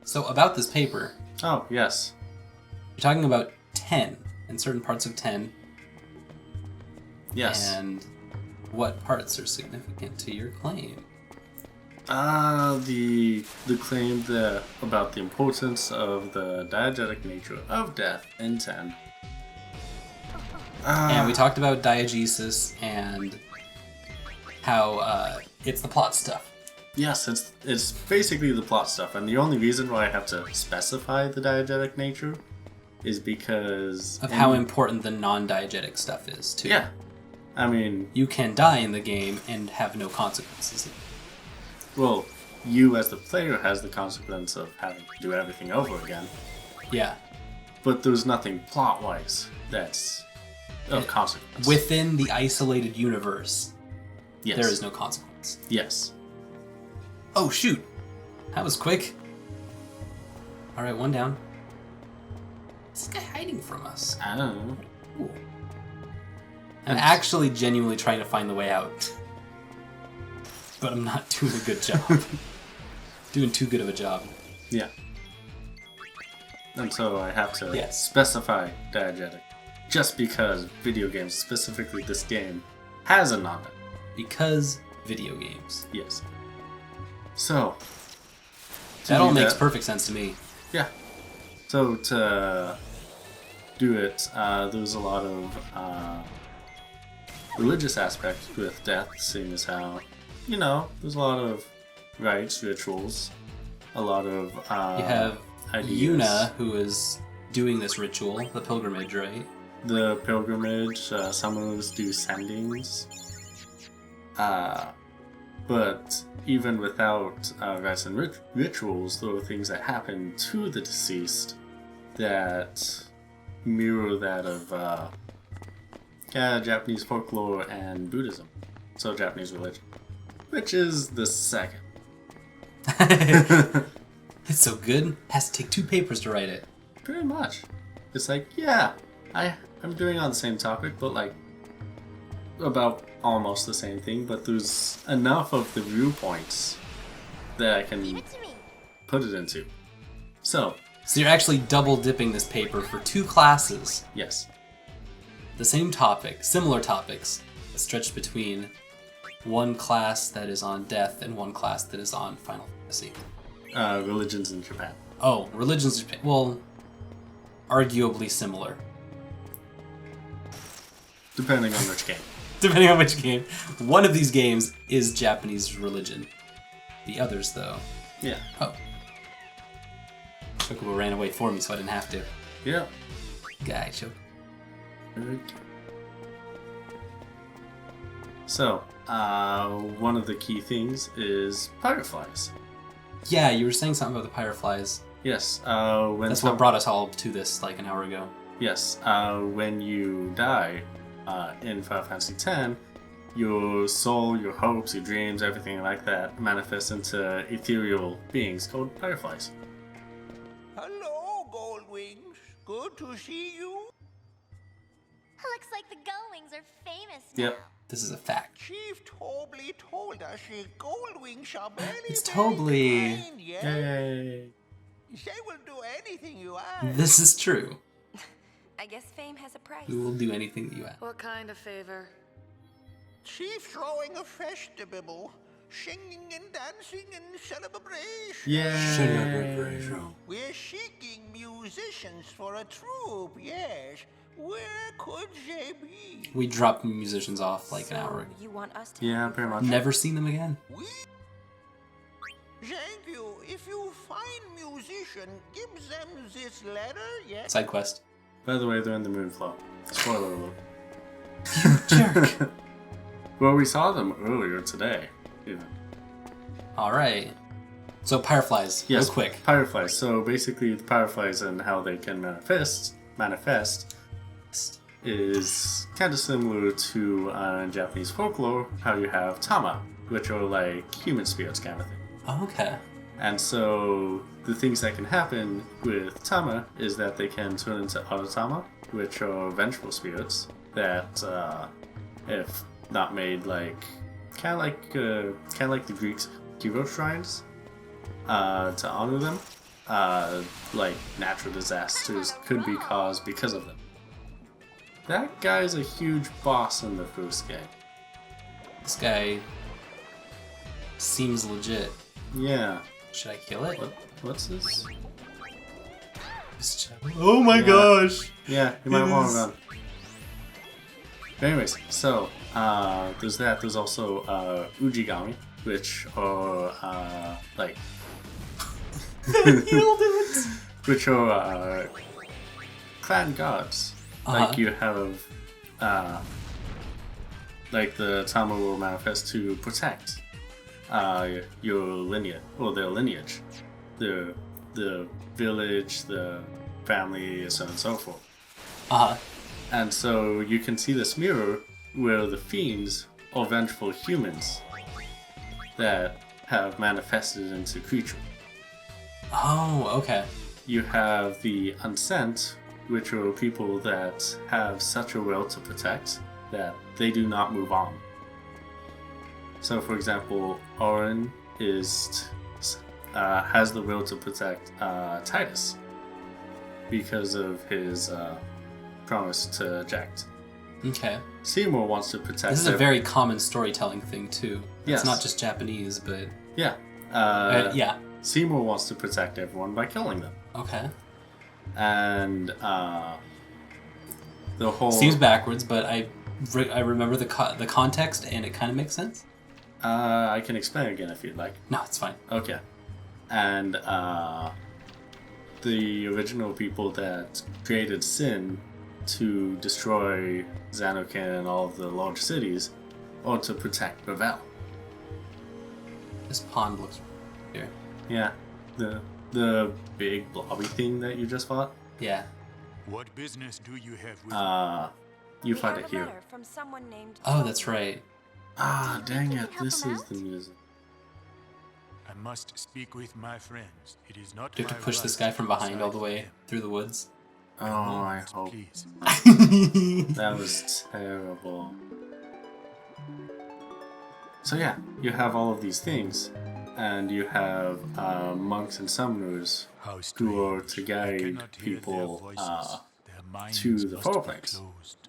So about this paper, Oh, yes. you're talking about 10 and certain parts of 10. Yes. And what parts are significant to your claim? The claim about the importance of the diegetic nature of death in 10. And we talked about diegesis and how it's the plot stuff. Yes, it's basically the plot stuff, and the only reason why I have to specify the diegetic nature is because Of how important the non-diegetic stuff is, too. Yeah, I mean, You can die in the game and have no consequences. well, you as the player has the consequence of having to do everything over again, Yeah. but there's nothing plot-wise that's of consequence. Within the isolated universe, yes. there is no consequence. Yes. Oh, shoot. That was quick. Alright, one down. What's this guy hiding from us? I don't know. Ooh. I'm actually genuinely trying to find the way out. But I'm not doing a good job. Doing too good of a job. Yeah. And so I have to Yes. specify diegetic. Just because video games, specifically this game, has a non. Because video games. Yes. So. That all makes perfect sense to me. Yeah. So to do it, there's a lot of religious aspects with death, seeing as how, there's a lot of rites, rituals, a lot of You have ideas. Yuna, who is doing this ritual, the pilgrimage, right? The pilgrimage, some of those do sendings. But even without rites and rituals, there are things that happen to the deceased that mirror that of Japanese folklore and Buddhism. So Japanese religion. Which is the second. It's so good, has to take 2 papers to write it. Pretty much. It's like, yeah, I'm doing on the same topic, but like about almost the same thing, but there's enough of the viewpoints that I can put it into. So you're actually double dipping this paper for 2 classes. yes. The same topic, similar topics, stretched between one class that is on death and one class that is on Final Fantasy. Religions in Japan. Oh, religions, well, arguably similar. Depending on which game. Depending on which game. One of these games is Japanese religion. The others, though. Yeah. Oh. Chocobo ran away for me, so I didn't have to. Yeah. Guy, Chocobo. Okay. So, one of the key things is fireflies. Yeah, you were saying something about the Pyreflies. Yes. That's what brought us all to this, like, an hour ago. Yes. When you die in Final Fantasy X, your soul, your hopes, your dreams, everything like that manifests into ethereal beings called fireflies. Hello, Goldwings. Good to see you. Looks like the Gullwings are famous now. Yep. This is a fact. Chief Tobley told us the Goldwings are very, It's very Tobley. kind, yeah? Yay. They will do anything you ask. This is true. I guess fame has a price. We will do anything that you ask. What kind of favor? Chief throwing a festival, singing and dancing and celebration. Yay. We're seeking musicians for a troupe, yes. Where could they be? We dropped musicians off like an hour ago. You want us to? Yeah, pretty much. Never seen them again. Thank you. If you find musician, give them this letter, yes? Side quest. By the way, they're in the Moonflow. Spoiler alert. Jerk. Well, we saw them earlier today, even. Alright. So, Pyreflies, Yes, real quick. Pyreflies. So basically, the Pyreflies and how they can manifest is kind of similar to Japanese folklore, how you have Tama, which are like human spirits kind of thing. Oh, okay. And so the things that can happen with Tama is that they can turn into Aratama, which are vengeful spirits that, if not made like kind of like the Greek hero shrines, to honor them, like natural disasters could be caused because of them. That guy's a huge boss in the first game. This guy seems legit. Yeah. Should I kill it? What's this? Oh my gosh! Yeah, you might want to is. run. But anyways, so there's that. There's also Ujigami, which are like Healed it! which are clan gods. Like you have like the Tama will manifest to protect your lineage or their lineage, the village, the family, so on and so forth. And so you can see this mirror where the fiends are vengeful humans that have manifested into creature. Oh, okay. You have the unsent, which are people that have such a will to protect that they do not move on. So, for example, Orin has the will to protect Titus because of his promise to Jact. Okay. Seymour wants to protect. This is a very common storytelling thing too. Yes. It's not just Japanese, but yeah. yeah. Seymour wants to protect everyone by killing them, Okay. and the whole Seems backwards, but I remember the context, and it kind of makes sense. I can explain again if you'd like. No, it's fine. Okay. And the original people that created Sin to destroy Xanocan and all of the large cities, or to protect Revel. This pond looks here. Yeah, the big blobby thing that you just fought. Yeah. What business do you have with You We fight have it a here. letter from someone named Oh, that's right. Ah, dang Can it! you help This him is out? the music. I must speak with my friends. It is not Do you have to my push this right guy from behind all the decide way them. through the woods? Oh, I Moments, hope please. that was terrible. So yeah, you have all of these things, and you have monks and summoners How who are strange. to I guide cannot hear their people voices. Their minds to the must be foreplace. closed.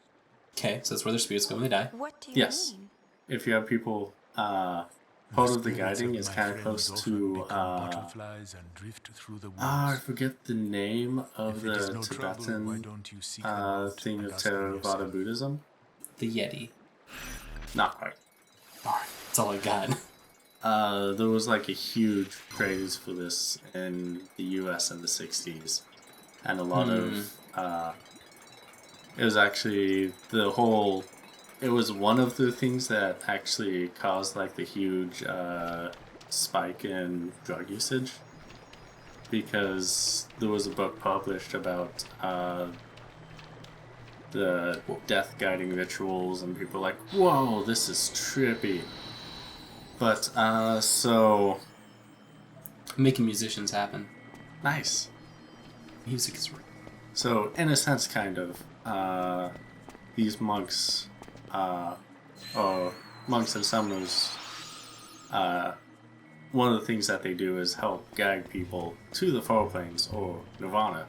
Okay, so that's where their spirits go when they die. What do you Yes. mean? If you have people, part of the spirits guiding of is my kind of friends close often to become butterflies and drift through the woods. I forget the name of If it is the no trouble, why Tibetan don't you seek them out thing and of ask them Theravada yourself? Buddhism. The Yeti. Not quite. Alright, that's all I got. There was like a huge craze for this in the US in the 60s. And a lot of, it was actually it was one of the things that actually caused like the huge spike in drug usage. Because there was a book published about the death guiding rituals, and people were like, whoa, this is trippy. But, so... Making musicians happen. Nice. Music is real. So, in a sense, kind of, these monks, or monks and summoners, one of the things that they do is help guide people to the far planes, or nirvana,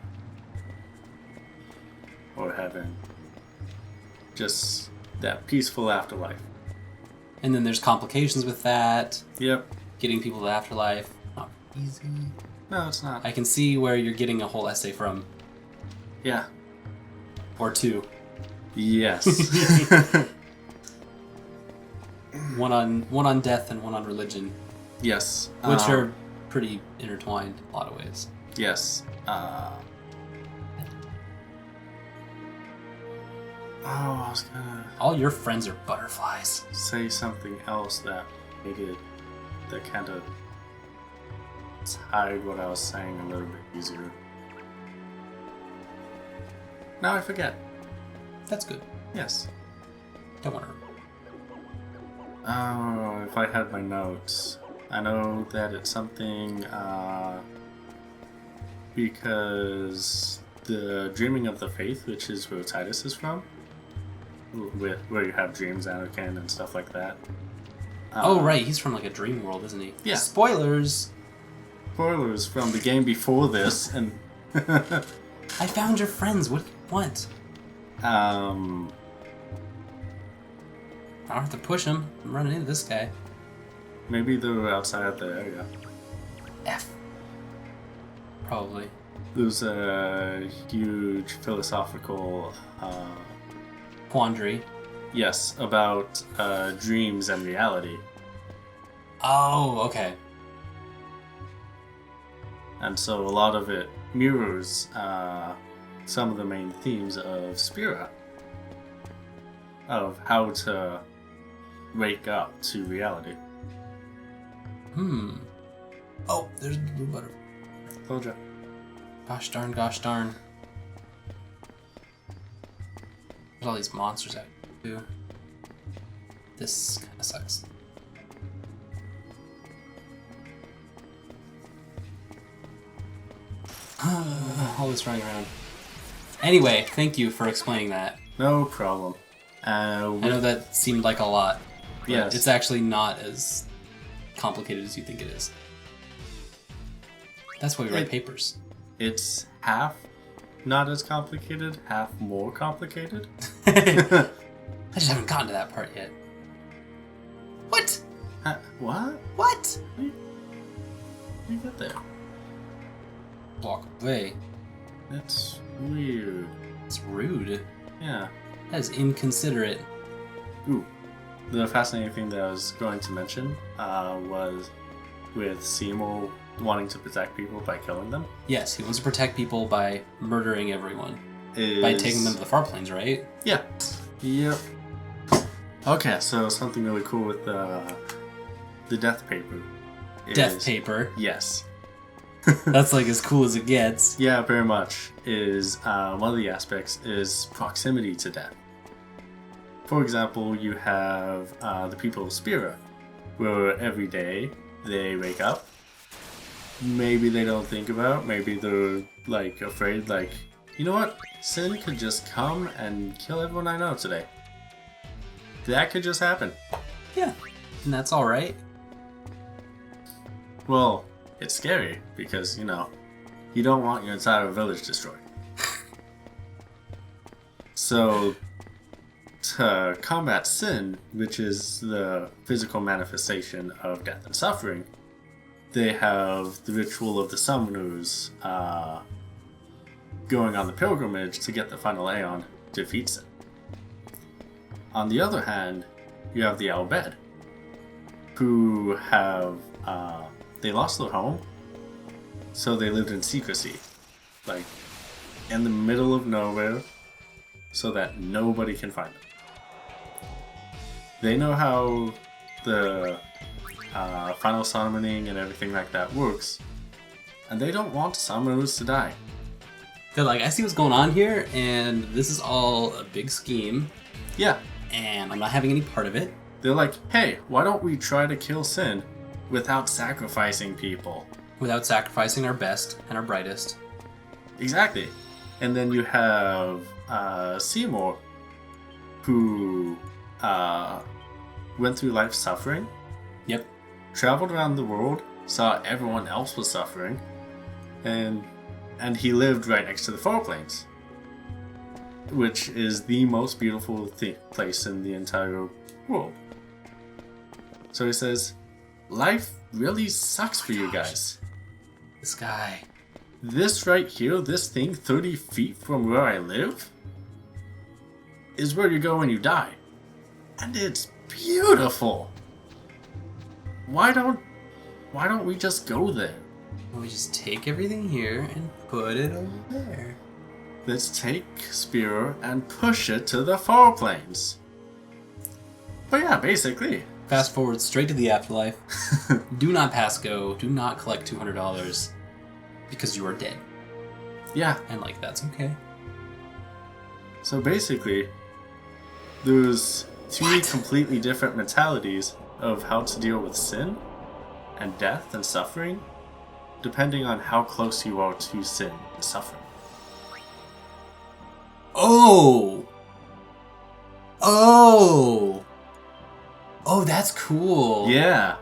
or heaven. Just that peaceful afterlife. And then there's complications with that. Yep. Getting people to the afterlife. Not easy. No, it's not. I can see where you're getting a whole essay from. Yeah. Or two. Yes. One on death and one on religion. Yes. Which are pretty intertwined in a lot of ways. Yes. I was gonna All your friends are butterflies. say something else that made it, that kind of tied what I was saying a little bit easier. Now I forget. That's good. Yes. Don't worry. Oh, if I had my notes. I know that it's something, because the Dreaming of the Faith, which is where Titus is from, where you have dreams, Anakin, and stuff like that. Oh, right. He's from like a dream world, isn't he? Yeah. Spoilers! spoilers from the game before this, and I found your friends. What do you want? I don't have to push him. I'm running into this guy. maybe they're outside the area. F. Probably. There's a huge philosophical, Quandary. yes, about dreams and reality. Oh, okay. And so a lot of it mirrors some of the main themes of Spira, of how to wake up to reality. Oh, there's the blue butterfly. Told ya. Gosh darn, gosh darn. There's all these monsters out here, too. This kind of sucks. All this running around. Anyway, thank you for explaining that. No problem. I know that seemed like a lot. But Yes. it's actually not as complicated as you think it is. That's why we write papers. It's half not as complicated, half more complicated. I just haven't gotten to that part yet. What? What? What? You got there. Walk away. That's weird. It's rude. Yeah. That is inconsiderate. Ooh. The fascinating thing that I was going to mention was with Seymour wanting to protect people by killing them. Yes, he wants to protect people by murdering everyone. By taking them to the far plains, right? Yeah. Yep. Okay, so something really cool with the death paper. Death paper. Yes. That's like as cool as it gets. Yeah, very much. Is one of the aspects is proximity to death. For example, you have the people of Spira, where every day they wake up. Maybe they don't think about. Maybe they're like afraid. Like, you know what? Sin could just come and kill everyone I know today. That could just happen. Yeah. And that's alright. Well, it's scary because, you know, you don't want your entire village destroyed. So, to combat sin, which is the physical manifestation of death and suffering, they have the ritual of the summoners going on the pilgrimage to get the final Aeon to defeat sin. On the other hand, you have the Albed, who have they lost their home, so they lived in secrecy, like in the middle of nowhere, so that nobody can find them. They know how the final summoning and everything like that works, and they don't want summoners to die. They're like, I see what's going on here, and this is all a big scheme, Yeah, and I'm not having any part of it. they're like, hey, why don't we try to kill sin without sacrificing people? Without sacrificing our best and our brightest. Exactly. And then you have Seymour, who went through life suffering. Yep. Traveled around the world, saw everyone else was suffering, and he lived right next to the Far Plains, which is the most beautiful place in the entire world. So he says, life really sucks for you guys. This guy. This right here, this thing 30 feet from where I live, is where you go when you die. And it's beautiful. Why don't we just go there? We just take everything here and put it over there. Let's take Spira and push it to the Far Plains. But yeah, basically. Fast forward straight to the afterlife. Do not pass go. Do not collect $200 because you are dead. Yeah. And like, that's okay. So basically, there's two completely different mentalities of how to deal with sin and death and suffering, depending on how close you are to sin and suffering. Oh! Oh! Oh, that's cool. Yeah.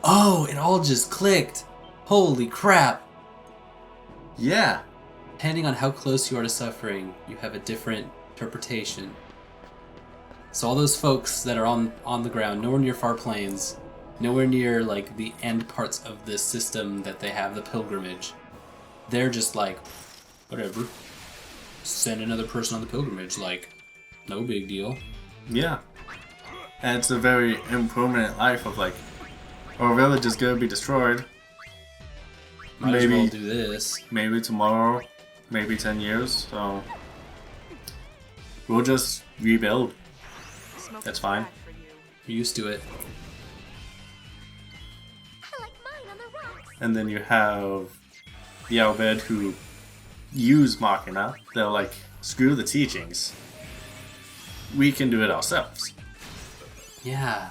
Oh, it all just clicked. Holy crap! Yeah. Depending on how close you are to suffering, you have a different interpretation. So all those folks that are on the ground, nowhere near far plains, nowhere near like the end parts of this system that they have, the pilgrimage, they're just like, whatever. Send another person on the pilgrimage, like, no big deal. Yeah. And it's a very impermanent life of like, our village is gonna be destroyed. Might as well do this. Maybe tomorrow, maybe 10 years, so we'll just rebuild. That's fine. You're used to it. I like mine on the rocks. And then you have the Albed who use Machina. They're like, screw the teachings. We can do it ourselves. Yeah.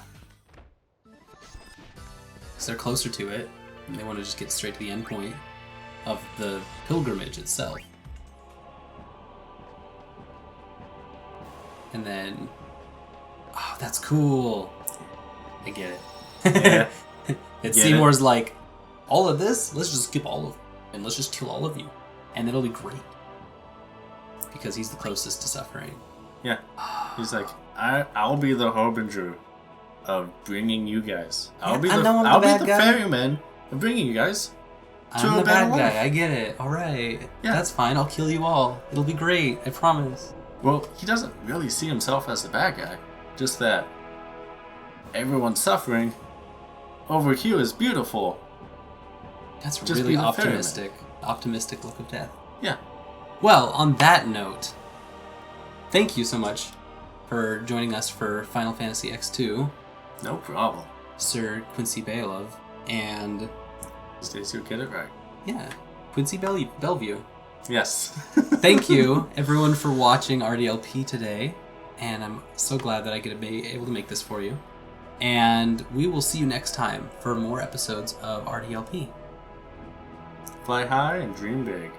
Because they're closer to it, and they want to just get straight to the end point of the pilgrimage itself. And then... Oh, that's cool. I get it. Yeah. It's Get Seymour's like, all of this? Let's just skip all of it. And let's just kill all of you. And it'll be great. Because he's the closest to suffering. Yeah. He's like, I'll be the harbinger of bringing you guys. I'll be the ferryman of bringing you guys to I'm a the better bad life. guy. I get it. Alright. Yeah. That's fine. I'll kill you all. It'll be great. I promise. Well, he doesn't really see himself as the bad guy. Just that everyone's suffering. Over here is beautiful. That's Just really be the optimistic. Optimistic look of death. Yeah. Well, on that note, thank you so much for joining us for Final Fantasy X-2, No problem. Sir Quincy Bailov, and Stacy will get it right. yeah, Quincy Bellevue. Yes. Thank you, everyone, for watching RDLP today, and I'm so glad that I get to be able to make this for you. And we will see you next time for more episodes of RDLP. Fly high and dream big.